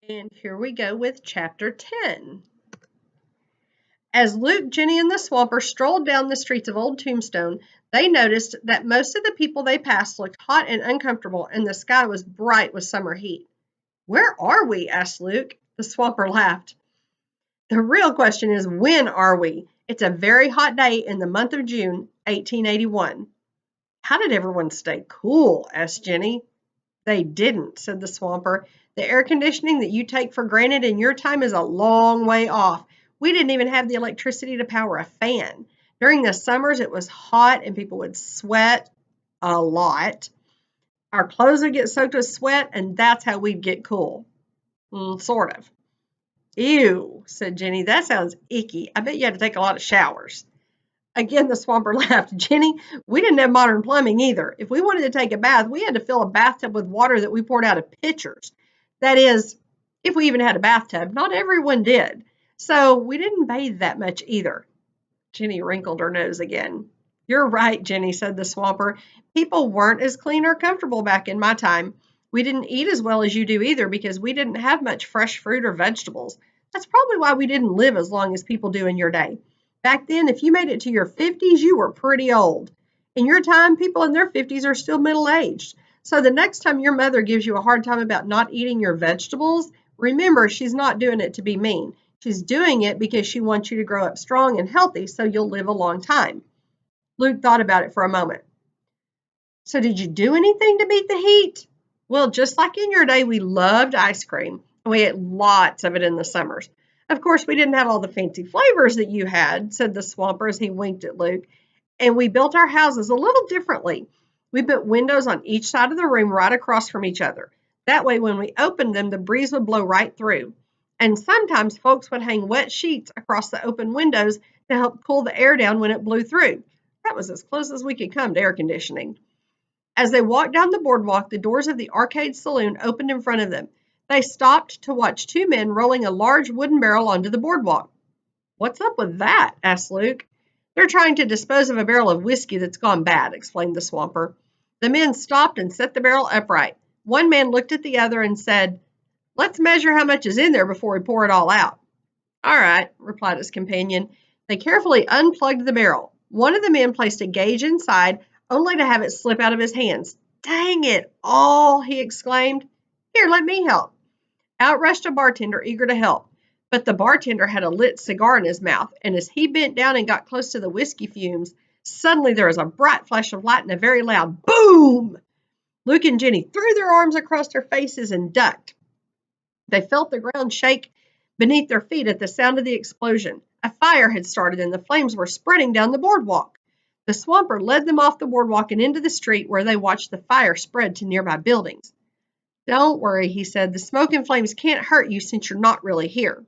And here we go with Chapter 10. As Luke, Jenny, and the Swamper strolled down the streets of Old Tombstone, they noticed that most of the people they passed looked hot and uncomfortable, and the sky was bright with summer heat. "Where are we?" asked Luke. The Swamper laughed. "The real question is, when are we? It's a very hot day in the month of June, 1881. "How did everyone stay cool?" asked Jenny. "They didn't," said the Swamper. "The air conditioning that you take for granted in your time is a long way off. We didn't even have the electricity to power a fan. During the summers, it was hot and people would sweat a lot. Our clothes would get soaked with sweat, and that's how we'd get cool." Sort of. "Ew," said Jenny. "That sounds icky. I bet you had to take a lot of showers." Again, the Swamper laughed. "Jenny, we didn't have modern plumbing either. If we wanted to take a bath, we had to fill a bathtub with water that we poured out of pitchers. That is, if we even had a bathtub. Not everyone did. So we didn't bathe that much either." Jenny wrinkled her nose again. "You're right, Jenny," said the Swamper. "People weren't as clean or comfortable back in my time. We didn't eat as well as you do either because we didn't have much fresh fruit or vegetables. That's probably why we didn't live as long as people do in your day. Back then, if you made it to your 50s, you were pretty old. In your time, people in their 50s are still middle-aged. So the next time your mother gives you a hard time about not eating your vegetables, remember she's not doing it to be mean. She's doing it because she wants you to grow up strong and healthy so you'll live a long time." Luke thought about it for a moment. "So did you do anything to beat the heat?" "Well, just like in your day, we loved ice cream, and we ate lots of it in the summers. Of course, we didn't have all the fancy flavors that you had," said the Swamper as he winked at Luke. "And we built our houses a little differently. We put windows on each side of the room right across from each other. That way, when we opened them, the breeze would blow right through. And sometimes folks would hang wet sheets across the open windows to help cool the air down when it blew through. That was as close as we could come to air conditioning." As they walked down the boardwalk, the doors of the arcade saloon opened in front of them. They stopped to watch two men rolling a large wooden barrel onto the boardwalk. "What's up with that?" asked Luke. "They're trying to dispose of a barrel of whiskey that's gone bad," explained the Swamper. The men stopped and set the barrel upright. One man looked at the other and said, "Let's measure how much is in there before we pour it all out." "All right," replied his companion. They carefully unplugged the barrel. One of the men placed a gauge inside, only to have it slip out of his hands. "Dang it all!" he exclaimed. "Here, let me help." Out rushed a bartender, eager to help. But the bartender had a lit cigar in his mouth, and as he bent down and got close to the whiskey fumes, suddenly there was a bright flash of light and a very loud boom. Luke and Jenny threw their arms across their faces and ducked. They felt the ground shake beneath their feet at the sound of the explosion. A fire had started and the flames were spreading down the boardwalk. The Swamper led them off the boardwalk and into the street where they watched the fire spread to nearby buildings. "Don't worry," he said. "The smoke and flames can't hurt you since you're not really here."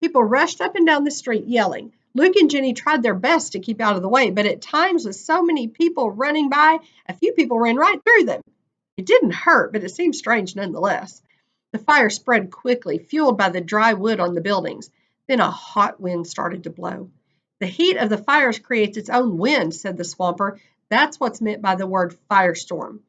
People rushed up and down the street yelling. Luke and Jenny tried their best to keep out of the way, but at times with so many people running by, a few people ran right through them. It didn't hurt, but it seemed strange nonetheless. The fire spread quickly, fueled by the dry wood on the buildings. Then a hot wind started to blow. "The heat of the fires creates its own wind," said the Swamper. "That's what's meant by the word firestorm."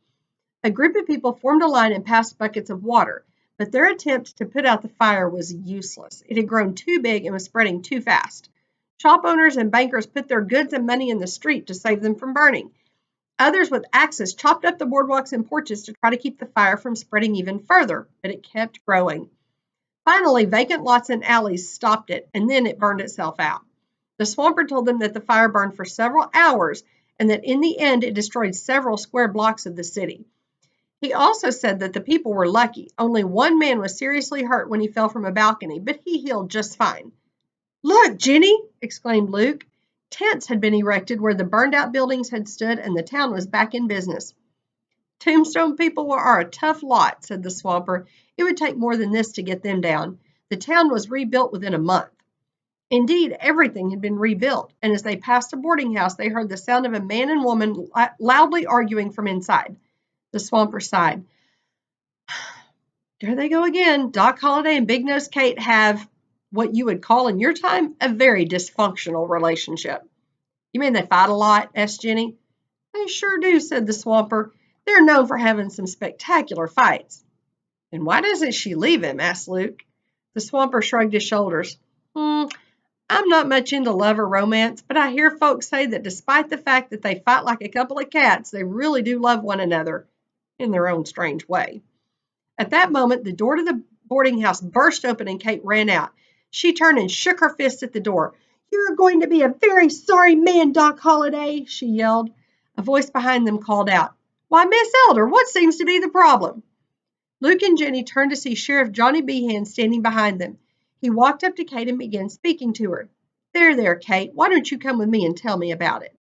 A group of people formed a line and passed buckets of water, but their attempt to put out the fire was useless. It had grown too big and was spreading too fast. Shop owners and bankers put their goods and money in the street to save them from burning. Others with axes chopped up the boardwalks and porches to try to keep the fire from spreading even further, but it kept growing. Finally, vacant lots and alleys stopped it, and then it burned itself out. The Swamper told them that the fire burned for several hours and that in the end it destroyed several square blocks of the city. He also said that the people were lucky. Only one man was seriously hurt when he fell from a balcony, but he healed just fine. "Look, Jenny!" exclaimed Luke. Tents had been erected where the burned-out buildings had stood, and the town was back in business. "Tombstone people are a tough lot," said the Swamper. "It would take more than this to get them down. The town was rebuilt within a month." Indeed, everything had been rebuilt, and as they passed a boarding house, they heard the sound of a man and woman loudly arguing from inside. The Swamper sighed. "There they go again. Doc Holliday and Big Nose Kate have what you would call in your time a very dysfunctional relationship." "You mean they fight a lot?" asked Jenny. "They sure do," said the Swamper. "They're known for having some spectacular fights." "And why doesn't she leave him?" asked Luke. The swamper shrugged his shoulders. I'm not much into love or romance, but I hear folks say that despite the fact that they fight like a couple of cats, they really do love one another in their own strange way." At that moment, the door to the boarding house burst open and Kate ran out. She turned and shook her fist at the door. "You're going to be a very sorry man, Doc Holliday," she yelled. A voice behind them called out, "Why, Miss Elder, what seems to be the problem?" Luke and Jenny turned to see Sheriff Johnny Behan standing behind them. He walked up to Kate and began speaking to her. There, Kate, why don't you come with me and tell me about it?"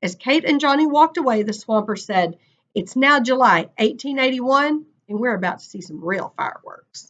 As Kate and Johnny walked away, the swamper said, "It's now July 1881, and we're about to see some real fireworks."